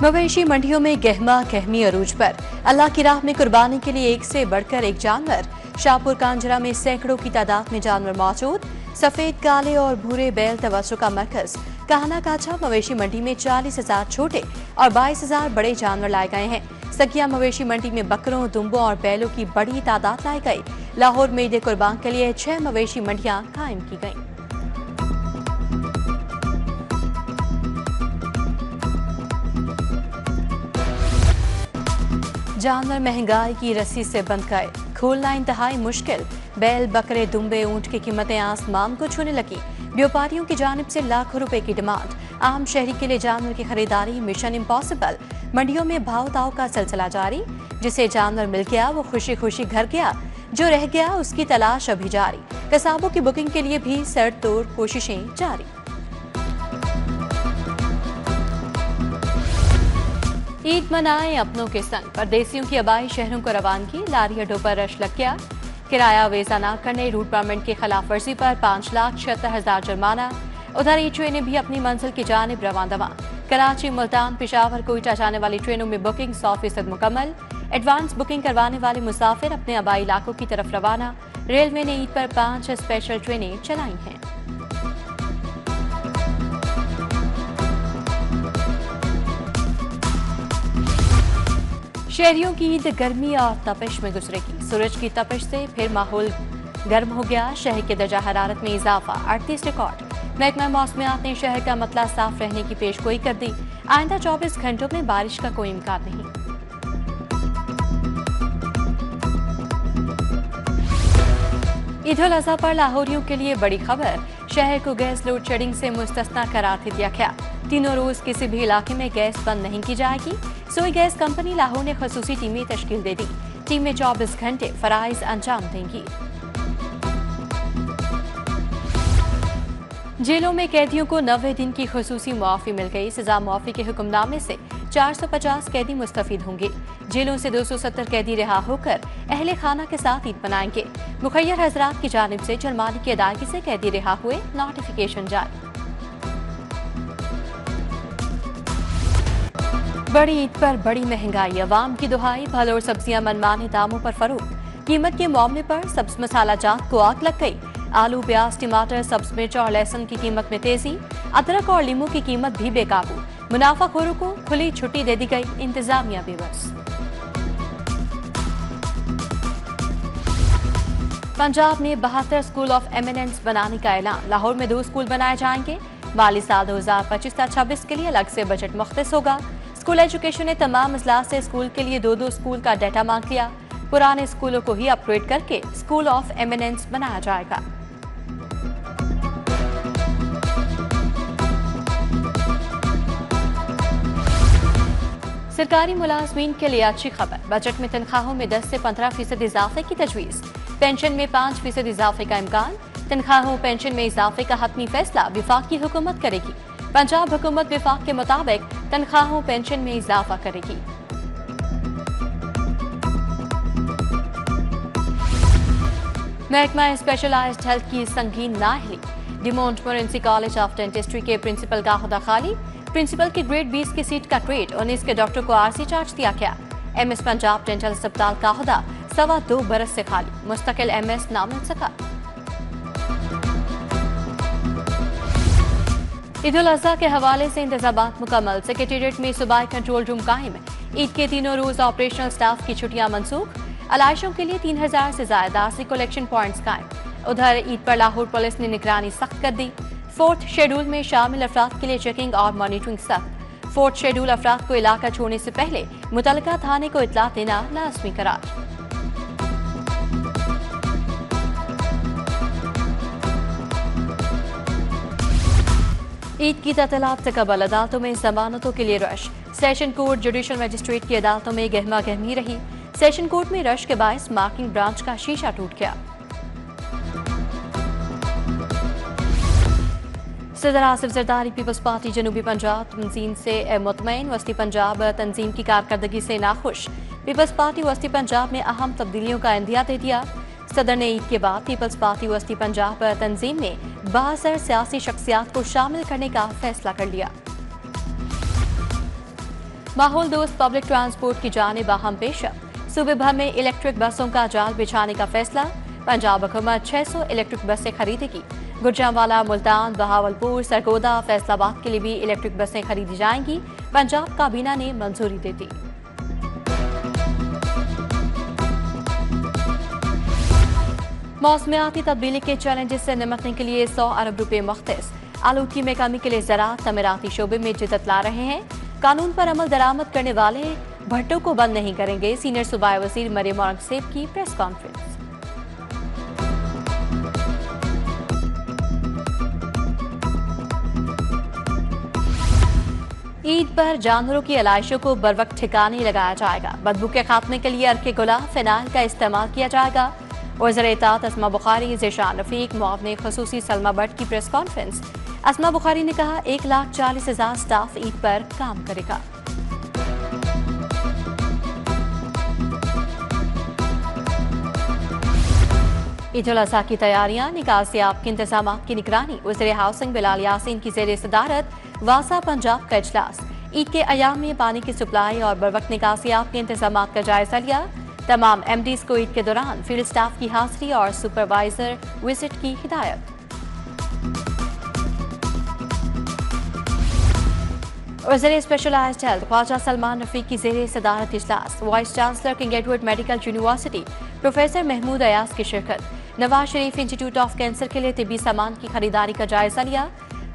मवेशी मंडियों में गहमा गहमी अरूज पर। अल्लाह की राह में कुर्बानी के लिए एक से बढ़कर एक जानवर। शाहपुर कांजरा में सैकड़ों की तादाद में जानवर मौजूद। सफेद, काले और भूरे बैल तवज्जो का मरकज। काहना काछा मवेशी मंडी में 40,000 छोटे और 22,000 बड़े जानवर लाए गए हैं। सकिया मवेशी मंडी में बकरों, दुम्बों और बैलों की बड़ी तादाद लाई गई। लाहौर में ईद कुर्बान के लिए 6 मवेशी मंडियां कायम की गईं। जानवर महंगाई की रस्सी से बंध गए, खोलना इंतहाई मुश्किल। बैल, बकरे, दुम्बे, ऊंट की कीमतें आसमान को छूने लगी। व्यापारियों की जानिब से लाखों रुपए की डिमांड। आम शहरी के लिए जानवर की खरीदारी मिशन इम्पॉसिबल। मंडियों में भाव ताव का सिलसिला जारी। जिसे जानवर मिल गया वो खुशी खुशी घर गया, जो रह गया उसकी तलाश अभी जारी। कसाबों की बुकिंग के लिए भी सर तोड़ कोशिशें जारी। ईद मनाएं अपनों के संग। परदेसियों की आबाई शहरों को रवानगी। लारी अड्डों पर रश लग गया। किराया वेजा न करने, रूट परमिट की खिलाफ वर्जी पर 5,76,000 जुर्माना। उधर ई ट्रेनें भी अपनी मंजिल की जानिब रवां दवां। कराची, मुल्तान, पेशावर, कोयटा जाने वाली ट्रेनों में बुकिंग 100% मुकम्मल। एडवांस बुकिंग करवाने वाले मुसाफिर अपने आबाई इलाकों की तरफ रवाना। रेलवे ने ईद पर 5 स्पेशल ट्रेनें चलाई हैं। शहरियों की ईद गर्मी और तपिश में गुजरेगी। सूरज की तपिश से फिर माहौल गर्म हो गया। शहर के दर्जा हरारत में इजाफा, 38 रिकॉर्ड। महकमा मौसमियात ने शहर का मतला साफ रहने की पेशगोई कर दी। आइंदा 24 घंटों में बारिश का कोई इम्कान नहीं। ईद उल अजहा पर लाहौरियों के लिए बड़ी खबर। शहर को गैस लोड शेडिंग से मुस्तस्ना करार दे दिया गया। तीनों रोज किसी भी इलाके में गैस बंद नहीं की जाएगी। सोई गैस कंपनी लाहौर ने खसूसी टीमें तश्कील दे दी। टीमें 24 घंटे फराइज अंजाम देंगी। जेलों में कैदियों को 90 दिन की खसूसी मुआफी मिल गई। सजा मुआफी के हुक्मनामे से 450 कैदी मुस्तफीद होंगे। जेलों से 270 कैदी रिहा होकर अहले खाना के साथ ईद मनाएंगे। मुखय्यर हजरात की जानिब से जुर्माने की अदायगी से कैदी रिहा हुए। नोटिफिकेशन जारी। बड़ी ईद पर बड़ी महंगाई, अवाम की दुहाई। फल और सब्जियां मनमाने दामों पर फरोख्त। कीमत के मामले पर सब्ज मसाला जात को आग लग गई। आलू, प्याज, टमाटर, सब्ज मिर्च और लहसुन की कीमत में तेजी। अदरक और लीमू की कीमत भी बेकाबू। मुनाफाखोरों को खुली छुट्टी दे दी गई। इंतजामिया बेबस। पंजाब में 72 स्कूल ऑफ एमिनेंस बनाने का ऐलान। लाहौर में 2 स्कूल बनाए जाएंगे। माली साल 2025-26 के लिए अलग से बजट मुख्तस होगा। स्कूल एजुकेशन ने तमाम अजला से स्कूल के लिए 2-2 स्कूल का डाटा मांग लिया। पुराने स्कूलों को ही अपग्रेड करके स्कूल ऑफ एमिनेंस बनाया जाएगा। सरकारी मुलाजमीन के लिए अच्छी खबर। बजट में तनख्वाहों में 10 से 15% इजाफे की तजवीज। पेंशन में 5% इजाफे का इम्कान। तनख्वाहों पेंशन में इजाफे का हतमी फैसला विफाक की हुकूमत करेगी। पंजाब हुकूमत विफाक के मुताबिक तनख्वाहों पेंशन में इजाफा करेगी। महकमा स्पेशलाइज्ड हेल्थ की संगीन नाअहली। डिमोंट मोरेंसी कॉलेज ऑफ डेंटिस्ट्री के प्रिंसिपल का ओहदा खाली। प्रिंसिपल की ग्रेड 20 की सीट का ट्रेड। 19 के डॉक्टर को आरसी चार्ज दिया गया। एमएस पंजाब डेंटल अस्पताल का ओहदा 2.25 बरस से खाली। मुस्तकिल एमएस ना मिल सका। ईद उल अजहा के हवाले से इंतजामात मुकम्मल। सेक्रेटेरिएट में सूबाई कंट्रोल रूम कायम। ईद के तीनों रोज ऑपरेशनल स्टाफ की छुट्टियां मनसूख। अलाइशों के लिए 3000 से ज्यादा आरसी कलेक्शन पॉइंट्स कायम। उधर ईद पर लाहौर पुलिस ने निगरानी सख्त कर दी। 4th शेड्यूल में शामिल अफराद के लिए चेकिंग और मॉनिटरिंग सख्त। 4th शेड्यूल अफराद को इलाका छोड़ने से पहले मुतलका थाने को इतला देना लाजमी करार। ईद की ततलात से कबल अदालतों में जमानतों के लिए rush. Session court, judicial magistrate की अदालतों में गहमा गहमी रही। सेशन कोर्ट में रश के बायस मार्किंग ब्रांच का शीशा टूट गया। सदर आसिफ जरदारी पीपल्स पार्टी जनूबी पंजाब तंजीम से मुतमईन। वस्ती पंजाब तंजीम की कारकर्दगी से नाखुश। पीपल्स पार्टी वस्ती पंजाब में अहम तब्दीलियों का इंदिया दे दिया। सदर ने ईद के बाद पीपल्स पार्टी वस्ती पंजाब तंजीम में 72 सियासी शख्सियात को शामिल करने का फैसला कर लिया। माहौल दोस्त पब्लिक ट्रांसपोर्ट की जानिब अहम पेशकश। सूबे भर में इलेक्ट्रिक बसों का जाल बिछाने का फैसला। पंजाब हुकूमत 600 इलेक्ट्रिक बसें खरीदेगी। गुजरांवाला, मुल्तान, बहावलपुर, सरगोदा, फैसलाबाद के लिए भी इलेक्ट्रिक बसें खरीदी जाएंगी। पंजाब काबीना ने मंजूरी दे दी। मौसमियाती तब्दीली के चैलेंजेस से निपटने के लिए 100 अरब रुपए मुख्तस। आलूगी में कमी के लिए ज़राअत तमीराती शोबे में जिद्दत ला रहे हैं। कानून पर अमल दरामद करने वाले भट्टों को बंद नहीं करेंगे। सीनियर सूबाई वज़ीर मरियम औरंगज़ेब की प्रेस कॉन्फ्रेंस। ईद पर जानवरों की आलाइशों को बरवक्त ठिकाने लगाया जाएगा। बदबू के खात्मे के लिए अर्के गुलाब फिनाइल का इस्तेमाल किया जाएगा। वज़ीर-ए-इत्ताअत अस्मा बुखारी, ज़ेशान रफीक, मुआवने ख़ुसूसी सलमा भट्ट की प्रेस कॉन्फ्रेंस। अस्मा बुखारी ने कहा 1,40,000 स्टाफ ईद पर काम करेगा। ईद उल अज़हा की तैयारियां, निकासियाब के इंतजाम की निगरानी। वज़ीर हाउसिंग बिलाल यासीन की ज़ेर सदारत वासा पंजाब का इजलास। ईद के अयाम में पानी की सप्लाई और बरवक्त निकासियाब के इंतजाम का जायजा लिया। तमाम एमडीज को ईद के दौरान फील्ड स्टाफ की हाजिरी और सुपरवाइजर विजिट की हिदायत। वज़ीर स्पेशलाइज्ड हेल्थ ख्वाजा सलमान रफीक की ज़ेर सदारत इजलास। Vice chancellor King Edward medical university professor Mahmood Ayaz की शिरकत। Nawaz Sharif institute of cancer के लिए तिब्बी सामान की खरीदारी का जायजा लिया।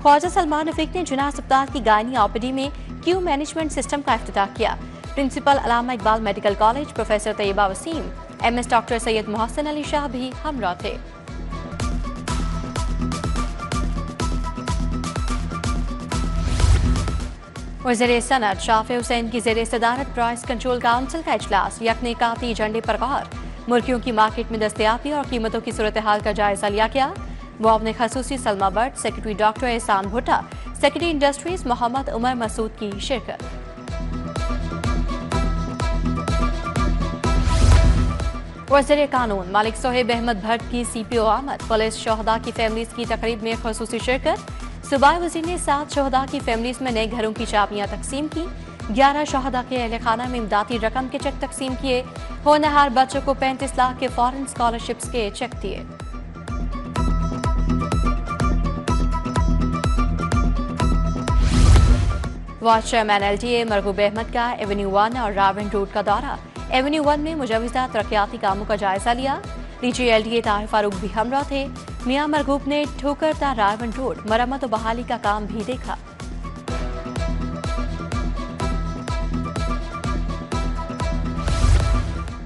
ख्वाजा सलमान रफीक ने जिना अस्पताल की गायनी ओपीडी में क्यू मैनेजमेंट सिस्टम का इफ्तिताह किया। Principal Allama Iqbal medical college professor Tayyaba Waseem, MS doctor Syed Mohsin Ali Shah भी हमरा थे। वज़ीर सनअत शाफे हुसैन की ज़ेर सदारत प्राइस कंट्रोल काउंसिल का इजलास। यकनेकाती एजेंडे पर गौर। मुर्गियों की मार्केट में दस्तयाबी और कीमतों की सूरत हाल का जायजा लिया गया। मुआवने ख़ुसूसी सलमा भट्ट, सेक्रेटरी डॉक्टर एहसान भुट्टा, सेक्रेटरी इंडस्ट्रीज मोहम्मद उमर मसूद की शिरकत। वज़ीर कानून मालिक सोहेब अहमद भट्ट की CPO आमद। पुलिस शोहदा की फैमिलीज की तकरीब में ख़ुसूसी शिरकत। सूबाई वज़ीर ने 7 शोहदा की फैमिलीज में नए घरों की चाबियां तकसीम की। 11 शोहदा के अहल खाना में इमदादी रकम के चेक तकसीम किए। होनहार बच्चों को 35 लाख के फॉरेन स्कॉलरशिप्स के चेक दिए। Vice chairman LTA Marghoob Ahmad का एवेन्यू 1 और रावण रोड का दौरा। एवेन्यू 1 में मुजवजा तरक्याती कामों का जायजा लिया। DG LTA ताहिर फारूक भी हमरा थे। मियां मरगूब ने ठोकरता रावण रोड मरम्मत और बहाली का काम भी देखा।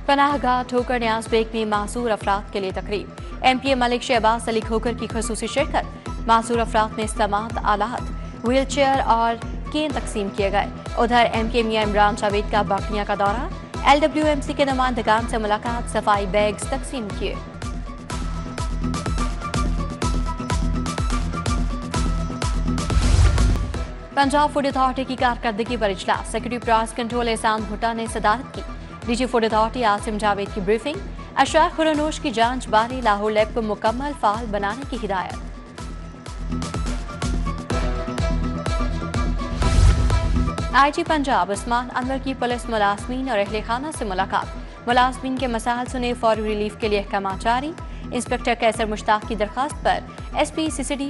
पनाहगाह ठोकर न्याज बेग में मासूर अफराद के लिए तकरीब। MPA मलिक शहबाज अली खोकर की ख़ुसूसी शिरकत। मासूर अफराद में इस्तेमाल आलात, व्हील चेयर और केन तकसीम किए गए। उधर MK मियां इमरान जावेद का बाकिया का दौरा। LWMC के नुमाइंदगान से मुलाकात, सफाई बैग्स तकसीम किए। पंजाब फूड अथॉरिटी की कारकर्दगी पर इजलास। सेक्रेटरी प्राइस कंट्रोल एहसान भुट्टा ने सदारत की। DG food authority Asim Javed की ब्रीफिंग। अशरार खुरानोश की जांच बारे लाहौर लैब को मुकम्मल फाल बनाने की हिदायत। IG पंजाब उस्मान अनवर की पुलिस मुलाजमीन और अहले खाना से मुलाकात। मुलाजमीन के मसाइल सुने, फौरी रिलीफ के लिए अहकाम जारी। इंस्पेक्टर कैसर मुश्ताक की दरखास्त पर SP CCD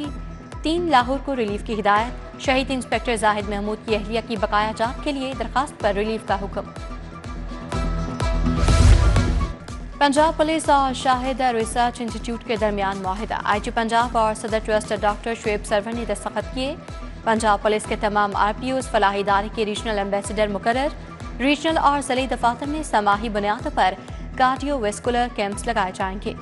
3 लाहौर को रिलीफ की हिदायत। शहीद इंस्पेक्टर जाहिद महमूद की अहलिया की बकाया जात के लिए दरखास्त पर रिलीफ का हुक्म। पंजाब पुलिस और शाहिद रिसर्च इंस्टीट्यूट के दरमियान मुआहिदा। IG पंजाब और सदर ट्रस्ट डॉक्टर शुएब सरवर ने दस्तखत किए। पंजाब पुलिस के तमाम RPOs फलाही इदारे के रीजनल एम्बेसडर मुकर्रर। रीजनल और ज़िले दफातर में समाही बुनियाद पर कार्डियोवेस्कुलर कैंप्स लगाए जाएंगे।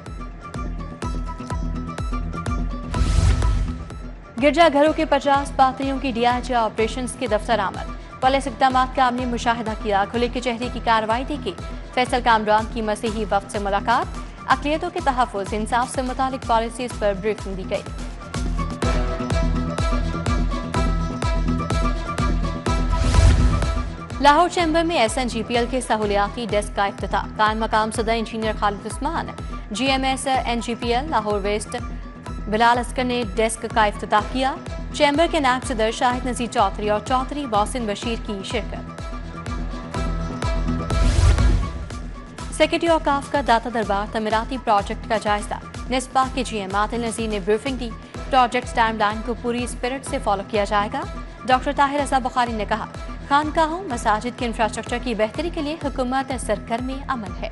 गिरजाघरों के 50 पात्रियों की DIG ऑपरेशन के दफ्तर आमद। पुलिस इक़दाम का हमने मुशाहिदा किया। खुले के चेहरे की कार्रवाई देखी। फैसल कामरान की मसीही वफ्द से मुलाकात। अक़लियतों के तहफ़्फ़ुज़, इंसाफ से मुतालिक पॉलिसीज़ पर ब्रीफिंग दी गई। लाहौर चैम्बर में SNGPL के सहूलियाती डेस्क का इफ्तिताह। कायम मकाम सदर engineer Khalid Usman, GMS NGPL Lahore west Bilal Askar ने डेस्क का इफ्तिताह किया। चैम्बर के नायब सदर शाहिद नज़ीर चौधरी और चौधरी मोहसिन बशीर की शिरकत। सेक्रेटरी औकाफ का दाता दरबार तमीराती प्रोजेक्ट का जायजा। निस्बा के GM आदिल नजीर ने ब्रीफिंग दी। प्रोजेक्ट टाइमलाइन को पूरी स्पिरिट से फॉलो किया जाएगा। डॉक्टर ताहिर रजा बुखारी ने कहा, खानकाहों मसाजिद के इंफ्रास्ट्रक्चर की बेहतरी के लिए हुकूमत सरगर्म अमल है।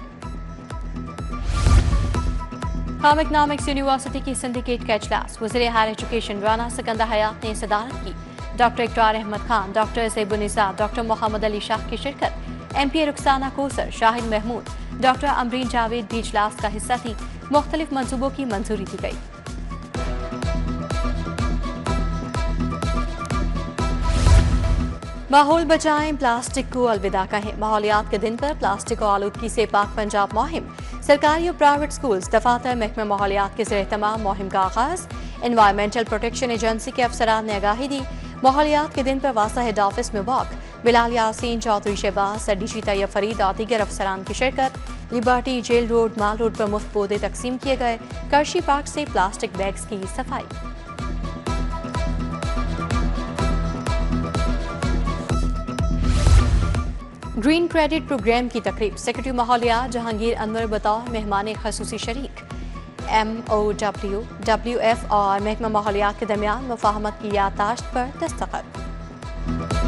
होम इकनॉमिक्स यूनिवर्सिटी की सिंडिकेट का इजलास वज़ीर हायर एजुकेशन राना सिकंदर हयात ने सदारत की। डॉक्टर इकरार अहमद खान, डॉक्टर ज़ैबुन्निसा, डॉक्टर मोहम्मद अली शाह की शिरकत। MP रुखसाना कोसर, शाहिद महमूद, डॉक्टर अमरीन जावेद भी इजलास का हिस्सा थी। मुख्तलिफ मंसूबों की मंजूरी दी गई। माहौल बचाएं, प्लास्टिक को अलविदा कहें। माहौलियात के दिन पर प्लास्टिक और आलूदगी से पाक पंजाब मुहिम। सरकारी और प्राइवेट स्कूल्स, दफातर, महकमा माहौलियात के ज़रिए तमाम मुहिम का आगाज। एनवायरमेंटल प्रोटेक्शन एजेंसी के अफसरान ने आगाही दी। माहौलियात के दिन पर वासा हेड ऑफिस में वॉक। बिलाल यासीन, चौधरी शहबाज, सडीशी तैयब फरीद और दीगर अफसरान की शिरकत। लिबर्टी, जेल रोड, माल रोड पर मुफ्त पौधे तकसीम किए गए। करशी पार्क से प्लास्टिक बैग्स की सफाई। ग्रीन क्रेडिट प्रोग्राम की तकरीब। सेक्रेटरी माहौलियात जहांगीर अनवर बतौर मेहमान खसूसी शरीक। MOW, WF और महकमा माहौलियात के दरमियान मुफाहमत की याददाश्त पर दस्तखत।